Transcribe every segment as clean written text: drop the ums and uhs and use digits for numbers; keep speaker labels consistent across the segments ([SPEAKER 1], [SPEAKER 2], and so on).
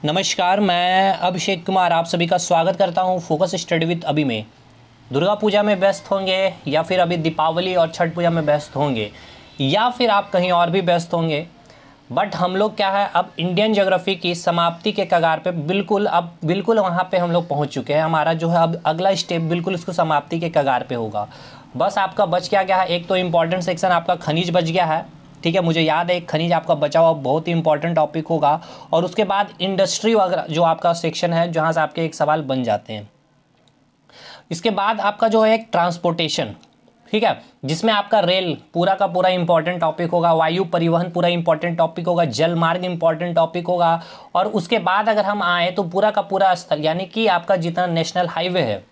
[SPEAKER 1] नमस्कार, मैं अभिषेक कुमार आप सभी का स्वागत करता हूं फोकस स्टडी विद अभी में। दुर्गा पूजा में व्यस्त होंगे या फिर अभी दीपावली और छठ पूजा में व्यस्त होंगे या फिर आप कहीं और भी व्यस्त होंगे, बट हम लोग क्या है, अब इंडियन ज्योग्राफी की समाप्ति के कगार पे बिल्कुल वहाँ पे हम लोग पहुँच चुके हैं। हमारा जो है अब अगला स्टेप बिल्कुल उसको समाप्ति के कगार पे होगा। बस आपका बच क्या गया है, एक तो इम्पॉर्टेंट सेक्शन आपका खनिज बच गया है, ठीक है। मुझे याद है एक खनिज आपका बचा हुआ बहुत ही इंपॉर्टेंट टॉपिक होगा। और उसके बाद इंडस्ट्री वगैरह जो आपका सेक्शन है जहाँ से आपके एक सवाल बन जाते हैं। इसके बाद आपका जो है एक ट्रांसपोर्टेशन, ठीक है, जिसमें आपका रेल पूरा का पूरा इंपॉर्टेंट टॉपिक होगा, वायु परिवहन पूरा इंपॉर्टेंट टॉपिक होगा, जल मार्ग इंपॉर्टेंट टॉपिक होगा। और उसके बाद अगर हम आए तो पूरा का पूरा स्थल यानी कि आपका जितना नेशनल हाईवे है,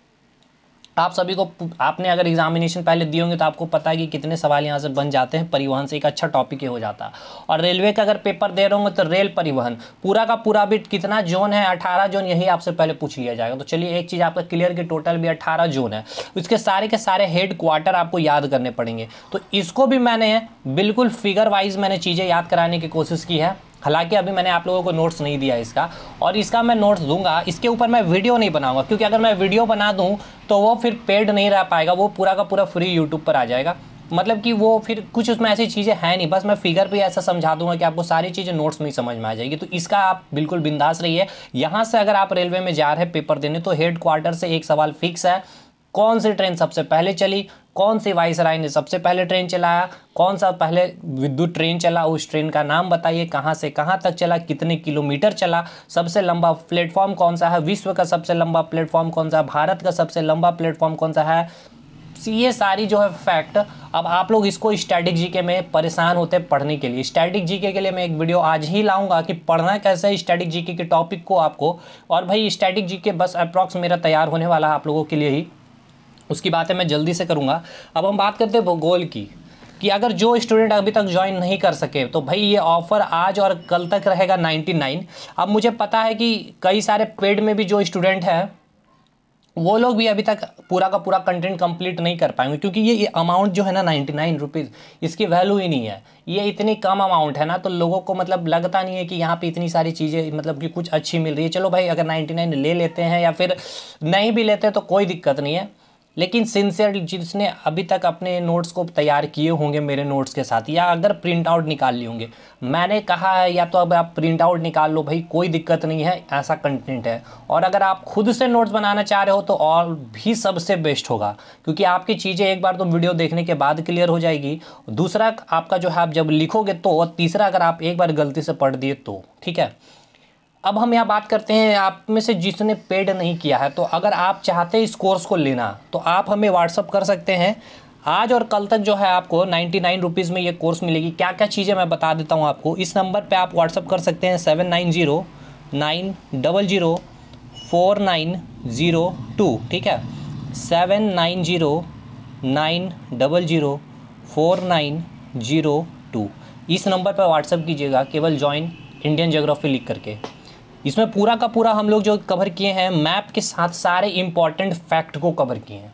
[SPEAKER 1] आप सभी को, आपने अगर एग्जामिनेशन पहले दिए होंगे तो आपको पता है कि कितने सवाल यहाँ से बन जाते हैं। परिवहन से एक अच्छा टॉपिक ये हो जाता है। और रेलवे का अगर पेपर दे रहे होंगे तो रेल परिवहन पूरा का पूरा भी कितना जोन है, 18 जोन, यही आपसे पहले पूछ लिया जाएगा। तो चलिए एक चीज़ आपका क्लियर कि टोटल भी 18 जोन है। उसके सारे के सारे हेड क्वार्टर आपको याद करने पड़ेंगे। तो इसको भी मैंने बिल्कुल फिगर वाइज मैंने चीज़ें याद कराने की कोशिश की है। हालांकि अभी मैंने आप लोगों को नोट्स नहीं दिया इसका, और इसका मैं नोट्स दूंगा। इसके ऊपर मैं वीडियो नहीं बनाऊंगा, क्योंकि अगर मैं वीडियो बना दूं तो वो फिर पेड नहीं रह पाएगा, वो पूरा का पूरा फ्री यूट्यूब पर आ जाएगा। मतलब कि वो फिर कुछ उसमें ऐसी चीज़ें हैं नहीं, बस मैं फिगर पे ऐसा समझा दूंगा कि आपको सारी चीज़ें नोट्स में ही समझ में आ जाएगी। तो इसका आप बिल्कुल बिंदास रहिए। यहाँ से अगर आप रेलवे में जा रहे हैं पेपर देने तो हेड क्वार्टर से एक सवाल फिक्स है, कौन सी ट्रेन सबसे पहले चली, कौन सी वाइसराय ने सबसे पहले ट्रेन चलाया, कौन सा पहले विद्युत ट्रेन चला, उस ट्रेन का नाम बताइए, कहाँ से कहाँ तक चला, कितने किलोमीटर चला, सबसे लंबा प्लेटफॉर्म कौन सा है, विश्व का सबसे लंबा प्लेटफॉर्म कौन सा है, भारत का सबसे लंबा प्लेटफॉर्म कौन सा है। ये सारी जो है फैक्ट, अब आप लोग इसको स्टैटिक जीके में परेशान होते हैं पढ़ने के लिए। स्टैटिक जीके के लिए मैं एक वीडियो आज ही लाऊंगा कि पढ़ना कैसे है स्टैटिक जीके के टॉपिक को आपको। और भाई स्टैटिक जीके बस अप्रॉक्स मेरा तैयार होने वाला है आप लोगों के लिए ही, उसकी बातें मैं जल्दी से करूंगा। अब हम बात करते हैं भूगोल की, कि अगर जो स्टूडेंट अभी तक ज्वाइन नहीं कर सके तो भाई ये ऑफ़र आज और कल तक रहेगा 99। अब मुझे पता है कि कई सारे पेड में भी जो स्टूडेंट हैं वो लोग भी अभी तक पूरा का पूरा कंटेंट कंप्लीट नहीं कर पाएंगे, क्योंकि ये अमाउंट जो है ना 99 रुपीज़, इसकी वैल्यू ही नहीं है। ये इतनी कम अमाउंट है ना, तो लोगों को मतलब लगता नहीं है कि यहाँ पे इतनी सारी चीज़ें मतलब कि कुछ अच्छी मिल रही है। चलो भाई अगर 99 ले लेते हैं या फिर नहीं भी लेते तो कोई दिक्कत नहीं है, लेकिन सिंसियर जिसने अभी तक अपने नोट्स को तैयार किए होंगे मेरे नोट्स के साथ, या अगर प्रिंट आउट निकाल लिए होंगे, मैंने कहा है या तो अब आप प्रिंट आउट निकाल लो भाई, कोई दिक्कत नहीं है, ऐसा कंटेंट है। और अगर आप खुद से नोट्स बनाना चाह रहे हो तो और भी सबसे बेस्ट होगा, क्योंकि आपकी चीज़ें एक बार तो वीडियो देखने के बाद क्लियर हो जाएगी। दूसरा आपका जो है आप जब लिखोगे तो, और तीसरा अगर आप एक बार गलती से पढ़ दिए तो, ठीक है। अब हम यहाँ बात करते हैं आप में से जिसने पेड नहीं किया है, तो अगर आप चाहते हैं इस कोर्स को लेना तो आप हमें व्हाट्सअप कर सकते हैं। आज और कल तक जो है आपको 99 रुपीज़ में ये कोर्स मिलेगी। क्या क्या चीज़ें मैं बता देता हूँ आपको। इस नंबर पे आप व्हाट्सअप कर सकते हैं 7909004902, ठीक है, 7909004902। इस नंबर पर व्हाट्सअप कीजिएगा, केवल ज्वाइन इंडियन ज्योग्राफी लिख करके। इसमें पूरा का पूरा हम लोग जो कवर किए हैं मैप के साथ सारे इंपॉर्टेंट फैक्ट को कवर किए हैं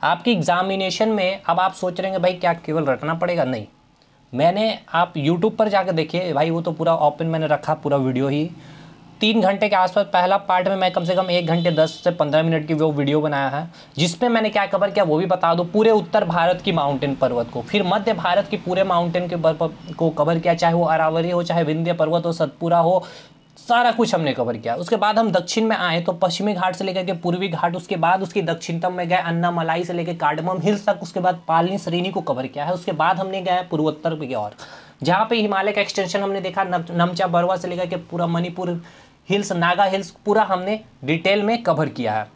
[SPEAKER 1] आपकी एग्जामिनेशन में। अब आप सोच रहे हैं भाई क्या केवल रटना पड़ेगा, नहीं, मैंने आप यूट्यूब पर जाकर देखिए भाई, वो तो पूरा ओपन मैंने रखा, पूरा वीडियो ही 3 घंटे के आसपास। पहला पार्ट में मैं कम से कम 1 घंटे 10 से 15 मिनट की वो वीडियो बनाया है, जिसमें मैंने क्या कवर किया वो भी बता दूं। पूरे उत्तर भारत की माउंटेन पर्वत को, फिर मध्य भारत की पूरे माउंटेन के को कवर किया, चाहे वो अरावली हो, चाहे विंध्य पर्वत हो, सतपुरा हो, सारा कुछ हमने कवर किया। उसके बाद हम दक्षिण में आए तो पश्चिमी घाट से लेकर के पूर्वी घाट, उसके बाद उसकी दक्षिणतम में गए अन्नामलाई से लेकर कार्डमम हिल्स तक, उसके बाद पालनी श्रेणी को कवर किया है। उसके बाद हमने गए पूर्वोत्तर की ओर, जहाँ पे हिमालय का एक्सटेंशन हमने देखा, नमचा बरवा से लेकर के पूरा मणिपुर हिल्स, नागा हिल्स, पूरा हमने डिटेल में कवर किया है।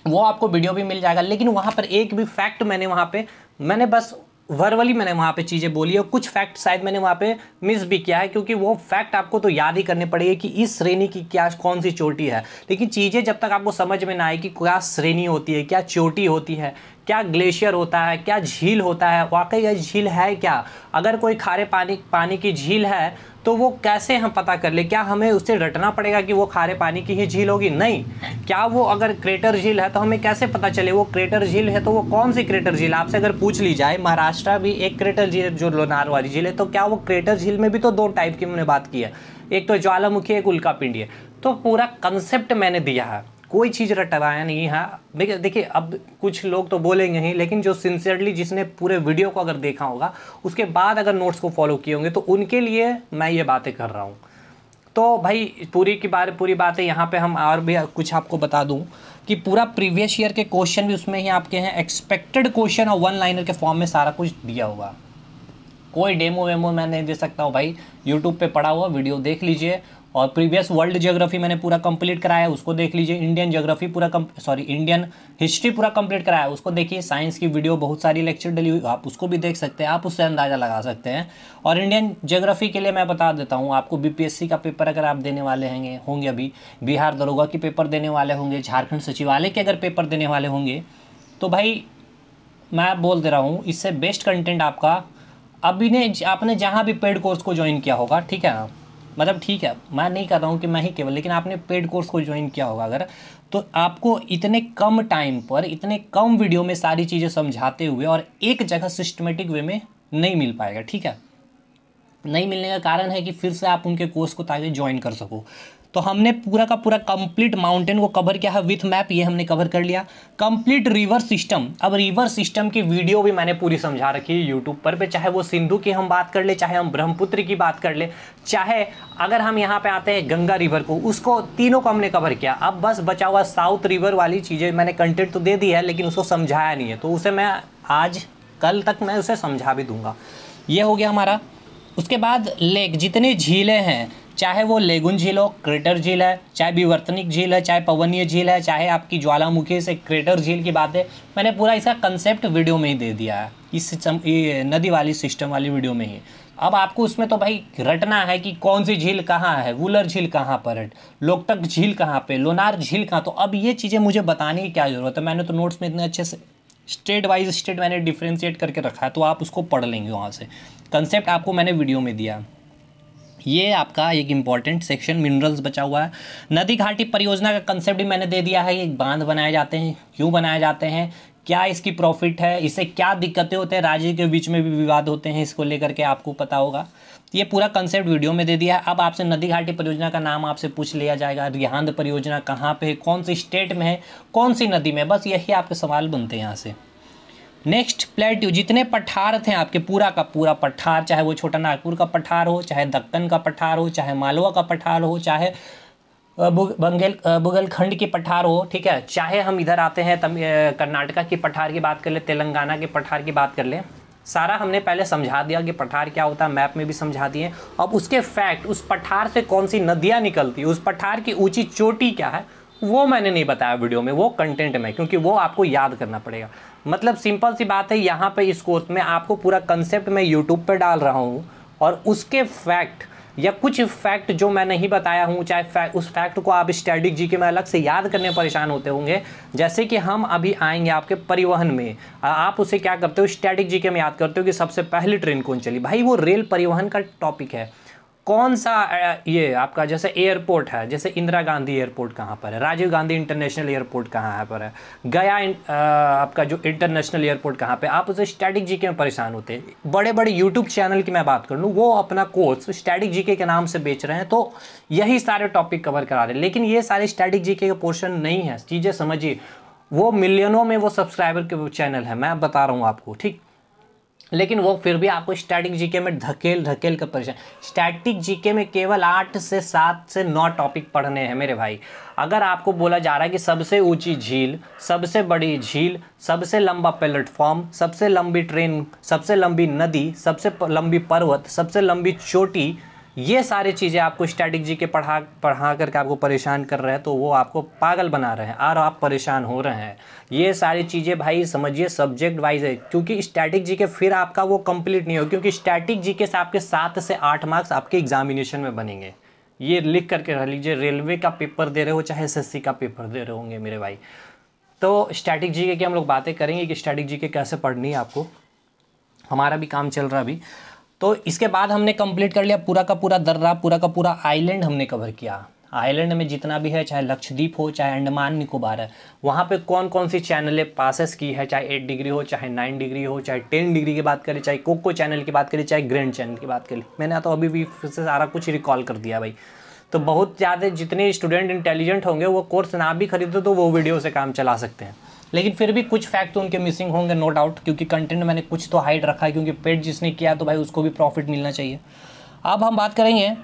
[SPEAKER 1] वो आपको वीडियो भी मिल जाएगा। लेकिन वहाँ पर एक भी फैक्ट मैंने बस वर्बली मैंने वहाँ पे चीज़ें बोली है, और कुछ फैक्ट शायद मैंने वहाँ पे मिस भी किया है, क्योंकि वो फैक्ट आपको तो याद ही करने पड़ेगी कि इस श्रेणी की क्या कौन सी चोटी है। लेकिन चीज़ें जब तक आपको समझ में ना आए कि क्या श्रेणी होती है, क्या चोटी होती है, क्या ग्लेशियर होता है, क्या झील होता है, वाकई यह झील है क्या, अगर कोई खारे पानी की झील है तो वो कैसे हम पता कर ले, क्या हमें उससे रटना पड़ेगा कि वो खारे पानी की ही झील होगी, नहीं। क्या वो अगर क्रेटर झील है तो हमें कैसे पता चले वो क्रेटर झील है, तो वो कौन सी क्रेटर झील, आपसे अगर पूछ ली जाए महाराष्ट्र भी एक क्रेटर झील जो लोनार वाली झील है, तो क्या वो क्रेटर झील में भी तो दो टाइप की हमने बात की है, एक तो ज्वालामुखी एक उल्कापिंडी है। तो पूरा कंसेप्ट मैंने दिया है, कोई चीज़ रटवाया नहीं है। देखिए अब कुछ लोग तो बोलेंगे ही, लेकिन जो सिंसियरली जिसने पूरे वीडियो को अगर देखा होगा उसके बाद अगर नोट्स को फॉलो किए होंगे तो उनके लिए मैं ये बातें कर रहा हूँ। तो भाई पूरी बातें यहाँ पे हम और भी कुछ आपको बता दूँ कि पूरा प्रीवियस ईयर के क्वेश्चन भी उसमें ही आपके हैं, एक्सपेक्टेड क्वेश्चन और वन लाइनर के फॉर्म में सारा कुछ दिया होगा। कोई डेमो वेमो मैं नहीं दे सकता हूँ भाई, यूट्यूब पे पड़ा हुआ वीडियो देख लीजिए। और प्रीवियस वर्ल्ड ज्योग्राफी मैंने पूरा कंप्लीट कराया, उसको देख लीजिए। इंडियन ज्योग्राफी इंडियन हिस्ट्री पूरा कंप्लीट कराया, उसको देखिए। साइंस की वीडियो बहुत सारी लेक्चर डली हुई, आप उसको भी देख सकते हैं, आप उससे अंदाज़ा लगा सकते हैं। और इंडियन ज्योग्राफी के लिए मैं बता देता हूँ आपको, बीपीएससी का पेपर अगर आप देने वाले होंगे अभी, बिहार दरोगा की पेपर देने वाले होंगे, झारखंड सचिवालय के अगर पेपर देने वाले होंगे, तो भाई मैं बोल दे रहा हूँ इससे बेस्ट कंटेंट आपका आपने जहाँ भी पेड कोर्स को ज्वाइन किया होगा, ठीक है ना, मतलब ठीक है मैं नहीं कर रहा हूँ कि मैं ही केवल, लेकिन आपने पेड कोर्स को ज्वाइन किया होगा अगर, तो आपको इतने कम टाइम पर इतने कम वीडियो में सारी चीज़ें समझाते हुए और एक जगह सिस्टमेटिक वे में नहीं मिल पाएगा, ठीक है। नहीं मिलने का कारण है कि फिर से आप उनके कोर्स को ताकि ज्वाइन कर सको। तो हमने पूरा का पूरा कंप्लीट माउंटेन को कवर किया है विथ मैप, ये हमने कवर कर लिया। कंप्लीट रिवर सिस्टम, अब रिवर सिस्टम की वीडियो भी मैंने पूरी समझा रखी है यूट्यूब पर पे, चाहे वो सिंधु की हम बात कर ले, चाहे हम ब्रह्मपुत्र की बात कर ले, चाहे अगर हम यहाँ पे आते हैं गंगा रिवर को, उसको तीनों को हमने कवर किया। अब बस बचा हुआ साउथ रिवर वाली चीज़ें, मैंने कंटेंट तो दे दिया है लेकिन उसको समझाया नहीं है, तो उसे मैं आज कल तक मैं उसे समझा भी दूंगा। ये हो गया हमारा। उसके बाद लेक, जितनी झीलें हैं, चाहे वो लेगुन झील हो, क्रेटर झील है, चाहे विवर्तनिक झील है, चाहे पवनीय झील है, चाहे आपकी ज्वालामुखी से क्रेटर झील की बात है, मैंने पूरा इसका कंसेप्ट वीडियो में ही दे दिया है, इस नदी वाली सिस्टम वाली वीडियो में ही। अब आपको उसमें तो भाई रटना है कि कौन सी झील कहाँ है, वुलर झील कहाँ पर है, लोकटक झील कहाँ पे, लोनार झील कहाँ। तो अब ये चीज़ें मुझे बताने की क्या ज़रूरत है, मैंने तो नोट्स में इतने अच्छे से स्टेट वाइज स्टेट मैंने डिफ्रेंशिएट करके रखा है, तो आप उसको पढ़ लेंगे वहाँ से। कंसेप्ट आपको मैंने वीडियो में दिया। ये आपका एक इम्पॉर्टेंट सेक्शन मिनरल्स बचा हुआ है। नदी घाटी परियोजना का कंसेप्ट भी मैंने दे दिया है, ये बांध बनाए जाते हैं, क्यों बनाए जाते हैं, क्या इसकी प्रॉफिट है, इससे क्या दिक्कतें होते हैं, राज्य के बीच में भी विवाद होते हैं, इसको लेकर के आपको पता होगा। ये पूरा कंसेप्ट वीडियो में दे दिया है। अब आपसे नदी घाटी परियोजना का नाम आपसे पूछ लिया जाएगा, रिहांद परियोजना कहाँ पे है, कौन सी स्टेट में है, कौन सी नदी में, बस यही आपके सवाल बनते हैं यहाँ से। नेक्स्ट प्लेट्यू, जितने पठार थे आपके, पूरा का पूरा पठार, चाहे वो छोटा नागपुर का पठार हो, चाहे दक्कन का पठार हो, चाहे मालवा का पठार हो, चाहे बुंदेलखंड की पठार हो, ठीक है, चाहे हम इधर आते हैं कर्नाटका की पठार की बात कर ले, तेलंगाना के पठार की बात कर ले, सारा हमने पहले समझा दिया कि पठार क्या होता है, मैप में भी समझा दिए। अब उसके फैक्ट, उस पठार से कौन सी नदियाँ निकलती है, उस पठार की ऊंची चोटी क्या है, वो मैंने नहीं बताया वीडियो में, वो कंटेंट में, क्योंकि वो आपको याद करना पड़ेगा। मतलब सिंपल सी बात है, यहाँ पे इस कोर्स में आपको पूरा कंसेप्ट मैं यूट्यूब पे डाल रहा हूँ, और उसके फैक्ट या कुछ फैक्ट जो मैं नहीं बताया हूँ, चाहे उस फैक्ट को आप स्टैटिक जीके में अलग से याद करने परेशान होते होंगे। जैसे कि हम अभी आएंगे आपके परिवहन में, आप उसे क्या करते हो, स्टैटिक जीके में याद करते हो कि सबसे पहली ट्रेन कौन चली, भाई वो रेल परिवहन का टॉपिक है। कौन सा ये आपका जैसे एयरपोर्ट है, जैसे इंदिरा गांधी एयरपोर्ट कहाँ पर है, राजीव गांधी इंटरनेशनल एयरपोर्ट कहाँ पर है, गया आपका जो इंटरनेशनल एयरपोर्ट कहाँ पे, आप उसे स्टैटिक जीके में परेशान होते हैं। बड़े बड़े यूट्यूब चैनल की मैं बात कर लूँ, वो अपना कोर्स स्टैटिक जीके के नाम से बेच रहे हैं, तो यही सारे टॉपिक कवर करा रहे हैं, लेकिन ये सारे स्टैटिक जीके का पोर्शन नहीं है, चीज़ें समझिए। वो मिलियनों में वो सब्सक्राइबर के चैनल है, मैं बता रहा हूँ आपको, ठीक, लेकिन वो फिर भी आपको स्टैटिक जीके में ढकेल कर परेशान। स्टैटिक जीके में केवल 8 से 7 से 9 टॉपिक पढ़ने हैं मेरे भाई। अगर आपको बोला जा रहा है कि सबसे ऊंची झील, सबसे बड़ी झील, सबसे लंबा प्लेटफॉर्म, सबसे लंबी ट्रेन, सबसे लंबी नदी, सबसे लंबी पर्वत, सबसे लंबी चोटी, ये सारी चीज़ें आपको स्टैटिक जीके पढ़ा करके आपको परेशान कर रहे हैं, तो वो आपको पागल बना रहे हैं और आप परेशान हो रहे हैं। ये सारी चीज़ें भाई समझिए सब्जेक्ट वाइज है, क्योंकि स्टैटिक जीके फिर आपका वो कंप्लीट नहीं हो, क्योंकि स्टैटिक जीके से आपके 7 से 8 मार्क्स आपके एग्जामिनेशन में बनेंगे। ये लिख करके रख लीजिए, रेलवे का पेपर दे रहे हो चाहे एसएससी का पेपर दे रहे होंगे मेरे भाई। तो स्टैटिक जीके की हम लोग बातें करेंगे कि स्टैटिक जीके कैसे पढ़नी है आपको, हमारा भी काम चल रहा अभी। तो इसके बाद हमने कंप्लीट कर लिया पूरा का पूरा दर्रा, पूरा का पूरा आइलैंड हमने कवर किया। आइलैंड में जितना भी है, चाहे लक्षद्वीप हो चाहे अंडमान निकोबार है, वहाँ पे कौन कौन सी चैनलें पासेस की है, चाहे 8 डिग्री हो चाहे 9 डिग्री हो चाहे 10 डिग्री की बात करें, चाहे कोको चैनल की बात करें चाहे ग्रैंड चैनल की बात करें। मैंने तो अभी भी फिर से सारा कुछ रिकॉल कर दिया भाई। तो बहुत ज़्यादा जितने स्टूडेंट इंटेलिजेंट होंगे वो कोर्स ना भी खरीदो तो वो वीडियो से काम चला सकते हैं, लेकिन फिर भी कुछ फैक्ट तो उनके मिसिंग होंगे नो डाउट, क्योंकि कंटेंट मैंने कुछ तो हाइड रखा है, क्योंकि पेड जिसने किया तो भाई उसको भी प्रॉफिट मिलना चाहिए। अब हम बात करेंगे,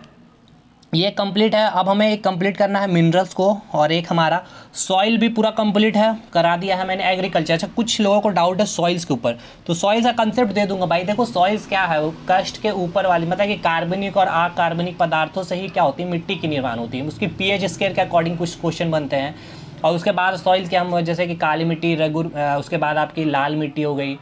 [SPEAKER 1] ये कंप्लीट है, अब हमें एक कंप्लीट करना है मिनरल्स को, और एक हमारा सॉइल भी पूरा कंप्लीट है, करा दिया है मैंने एग्रीकल्चर। अच्छा, कुछ लोगों को डाउट है सॉइल्स के ऊपर, तो सॉइल्स का कंसेप्ट दे दूंगा भाई। देखो सॉइल्स क्या है, वो कस्ट के ऊपर वाली, मतलब कि कार्बनिक और अकार्बनिक पदार्थों से ही क्या होती है, मिट्टी की निर्माण होती है। उसकी pH स्केल के अकॉर्डिंग कुछ क्वेश्चन बनते हैं। और उसके बाद सॉइल के हम जैसे कि काली मिट्टी, उसके बाद आपकी लाल मिट्टी हो गई,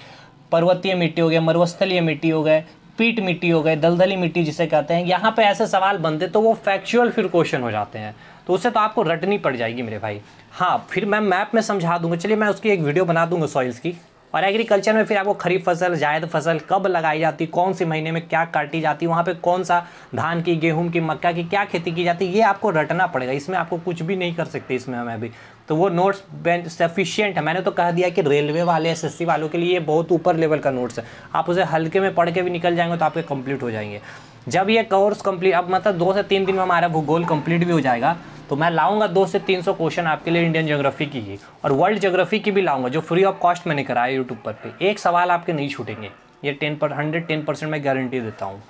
[SPEAKER 1] पर्वतीय मिट्टी हो गई, मरुस्थलीय मिट्टी हो गए, पीट मिट्टी हो गए, दलदली मिट्टी जिसे कहते हैं। यहाँ पे ऐसे सवाल बनते तो वो फैक्चुअल फिर क्वेश्चन हो जाते हैं, तो उससे तो आपको रटनी पड़ जाएगी मेरे भाई। हाँ, फिर मैं मैप में समझा दूंगा, चलिए मैं उसकी एक वीडियो बना दूंगा सॉइल्स की। और एग्रीकल्चर में फिर आपको खरीफ फसल, जायद फसल कब लगाई जाती, कौन से महीने में क्या काटी जाती, वहाँ पे कौन सा धान की, गेहूं की, मक्का की क्या खेती की जाती है, ये आपको रटना पड़ेगा। इसमें आपको कुछ भी नहीं कर सकते इसमें मैं भी। तो वो नोट्स सफिशिएंट है। मैंने तो कह दिया कि रेलवे वाले, SSC वालों के लिए ये बहुत ऊपर लेवल का नोट्स है। आप उसे हल्के में पढ़ के भी निकल जाएंगे तो आपके कंप्लीट हो जाएंगे। जब ये कोर्स कंप्लीट, अब मतलब 2 से 3 दिन में हमारा भूगोल कंप्लीट भी हो जाएगा, तो मैं लाऊंगा 200 से 300 क्वेश्चन आपके लिए इंडियन ज्योग्राफी की ही, और वर्ल्ड ज्योग्राफी की भी लाऊंगा, जो फ्री ऑफ कॉस्ट मैंने कराया यूट्यूब पर पे। एक सवाल आपके नहीं छूटेंगे, ये 110% मैं गारंटी देता हूँ।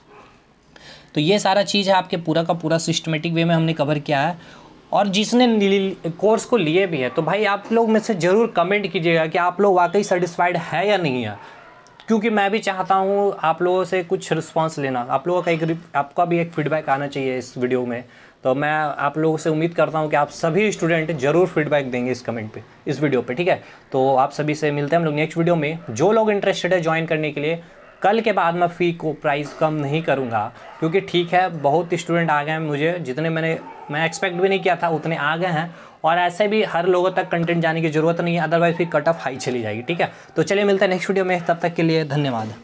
[SPEAKER 1] तो ये सारा चीज़ है आपके पूरा का पूरा सिस्टमेटिक वे में हमने कवर किया है। और जिसने कोर्स को लिए भी है, तो भाई आप लोग में से ज़रूर कमेंट कीजिएगा कि आप लोग वाकई सेटिस्फाइड है या नहीं है, क्योंकि मैं भी चाहता हूँ आप लोगों से कुछ रिस्पांस लेना। आप लोगों का आपका भी एक फीडबैक आना चाहिए इस वीडियो में। तो मैं आप लोगों से उम्मीद करता हूँ कि आप सभी स्टूडेंट ज़रूर फीडबैक देंगे इस कमेंट पे, इस वीडियो पे, ठीक है। तो आप सभी से मिलते हैं हम लोग नेक्स्ट वीडियो में। जो लोग इंटरेस्टेड है ज्वाइन करने के लिए, कल के बाद मैं फ़ी को प्राइस कम नहीं करूँगा, क्योंकि ठीक है बहुत स्टूडेंट आ गए हैं, मुझे जितने मैं एक्सपेक्ट भी नहीं किया था उतने आ गए हैं। और ऐसे भी हर लोगों तक कंटेंट जाने की ज़रूरत नहीं है, अदरवाइज फिर कट ऑफ हाई चली जाएगी, ठीक है। तो चलिए मिलते हैं नेक्स्ट वीडियो में, तब तक के लिए धन्यवाद।